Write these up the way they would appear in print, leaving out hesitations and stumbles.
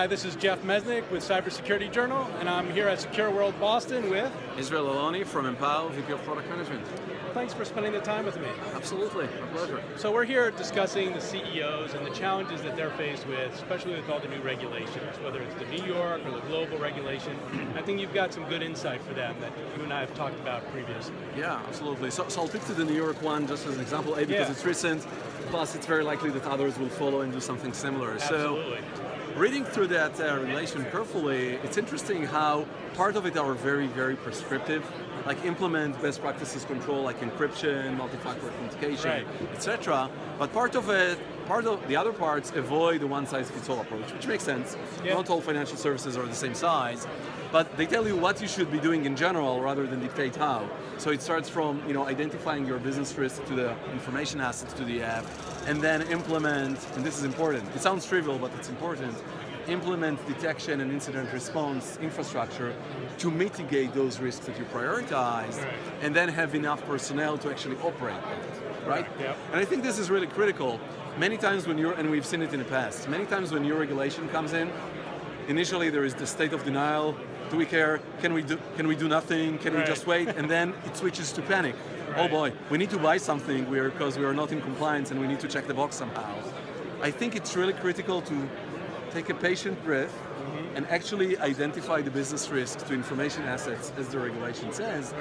this is Jeff Mesnick with Cybersecurity Journal, and I'm here at Secure World Boston with Israel Aloni from Empow, VP of Product Management. Thanks for spending the time with me. Absolutely, a pleasure. So we're here discussing the CEOs and the challenges that they're faced with, especially with all the new regulations, whether it's the New York or the global regulation. I think you've got some good insight for them that you and I have talked about previously. Yeah, absolutely. So I'll pick to the New York one just as an example, A, because it's recent, plus it's very likely that others will follow and do something similar. Absolutely. So, reading through that regulation carefully, it's interesting how part of it are very, very prescriptive, like implement best practices control like encryption, multi-factor authentication, etc. But part of the other parts avoid the one-size-fits-all approach, which makes sense. Not all financial services are the same size, but they tell you what you should be doing in general rather than dictate how. So it starts from identifying your business risk to the information assets to the app, and then implement, and this is important, it sounds trivial but it's important, implement detection and incident response infrastructure to mitigate those risks that you prioritize, and then have enough personnel to actually operate it, right? And I think this is really critical. Many times when and we've seen it in the past, many times when new regulation comes in, initially there is the state of denial. Do we care? Can we do nothing? Can we just wait? And then it switches to panic. Oh boy, we need to buy something because we are not in compliance and we need to check the box somehow. I think it's really critical to take a patient breath and actually identify the business risk to information assets as the regulation says.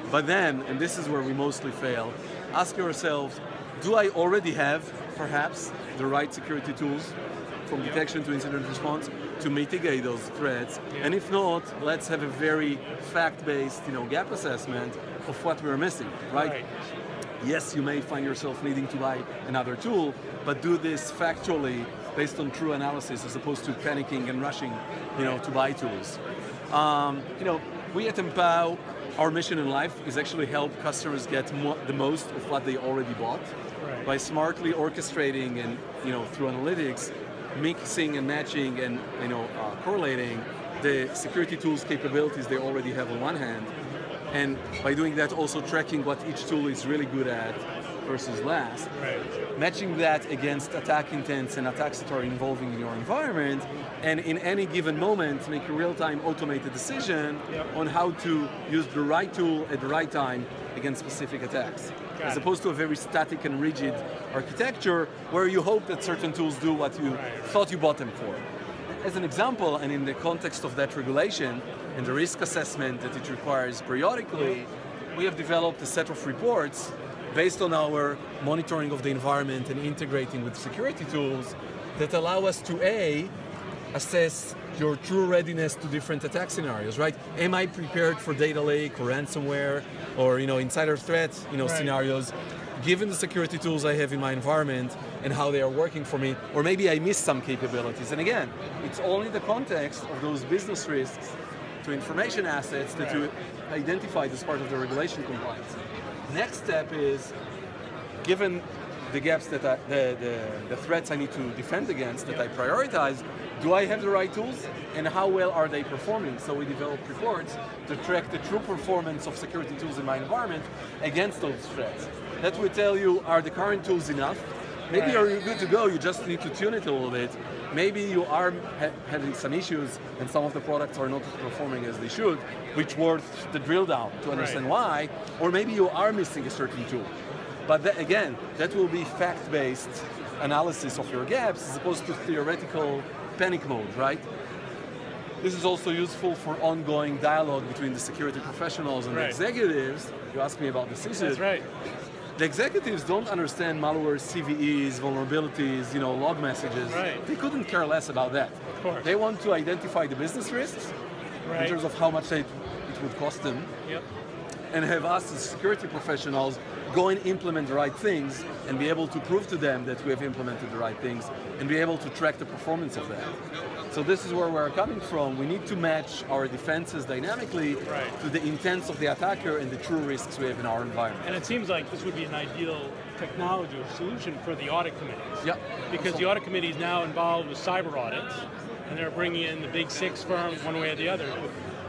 But then, and this is where we mostly fail, ask yourselves, do I already have, perhaps, the right security tools from detection to incident response to mitigate those threats? And if not, let's have a very fact-based gap assessment of what we're missing, right? Yes, you may find yourself needing to buy another tool, but do this factually based on true analysis as opposed to panicking and rushing to buy tools. We at Empow, our mission in life is actually help customers get the most of what they already bought by smartly orchestrating and through analytics, mixing and matching and correlating the security tools capabilities they already have on one hand, and by doing that also tracking what each tool is really good at versus last, matching that against attack intents and attacks that are involving in your environment, and in any given moment make a real-time automated decision on how to use the right tool at the right time against specific attacks. As opposed to a very static and rigid architecture where you hope that certain tools do what you thought you bought them for. As an example, and in the context of that regulation and the risk assessment that it requires periodically, we have developed a set of reports based on our monitoring of the environment and integrating with security tools that allow us to assess your true readiness to different attack scenarios, right? Am I prepared for data leak or ransomware or insider threat scenarios, given the security tools I have in my environment and how they are working for me, or maybe I missed some capabilities. And again, it's only the context of those business risks to information assets that you identified as part of the regulation compliance. Next step is, given the gaps that the threats I need to defend against that I prioritize, do I have the right tools and how well are they performing? So we develop reports to track the true performance of security tools in my environment against those threats. That will tell you, are the current tools enough? Maybe you're good to go, you just need to tune it a little bit. Maybe you are having some issues and some of the products are not performing as they should, which worth the drill down to understand why, or maybe you are missing a certain tool. But again, that will be fact-based analysis of your gaps as opposed to theoretical panic mode, right? This is also useful for ongoing dialogue between the security professionals and the executives. You asked me about this issue. That's right. The executives don't understand malware CVEs, vulnerabilities, log messages. They couldn't care less about that. Of course. They want to identify the business risks in terms of how much it would cost them, and have us as security professionals go and implement the right things and be able to prove to them that we have implemented the right things and be able to track the performance of that. So this is where we're coming from. We need to match our defenses dynamically to the intents of the attacker and the true risks we have in our environment. And it seems like this would be an ideal technology or solution for the audit committees. Because the audit committee is now involved with cyber audits, and they're bringing in the big 6 firms one way or the other.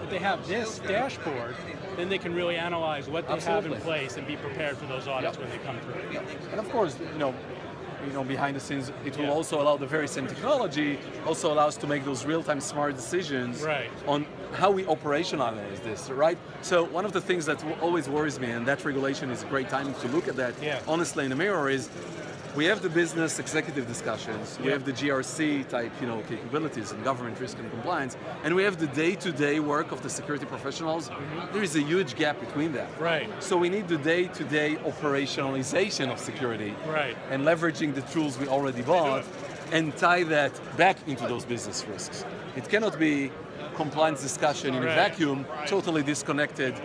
If they have this dashboard, then they can really analyze what they have in place and be prepared for those audits when they come through. And of course, behind the scenes, it will Yeah. also allow the very same technology, also allow us to make those real-time smart decisions Right. on how we operationalize this, right? So one of the things that always worries me, and that regulation is a great time to look at that, Yeah. honestly, in the mirror, is we have the business executive discussions, we Yeah. have the GRC type capabilities and government risk and compliance, and we have the day-to-day work of the security professionals. There is a huge gap between that. Right. So we need the day-to-day operationalization of security Right. and leveraging the tools we already bought and tie that back into those business risks. It cannot be compliance discussion in a Right. vacuum, totally disconnected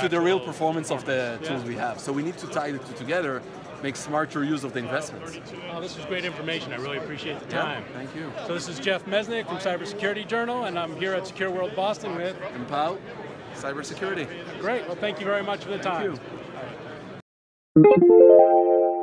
To the real actual performance of the Yeah. tools we have. So we need to tie the two together, make smarter use of the investments. Oh, this is great information. I really appreciate the Yeah, time. thank you. So this is Jeff Mesnick from Cybersecurity Journal, and I'm here at Secure World Boston with... Empow, cybersecurity. Great. Well, thank you very much for the time. Thank you.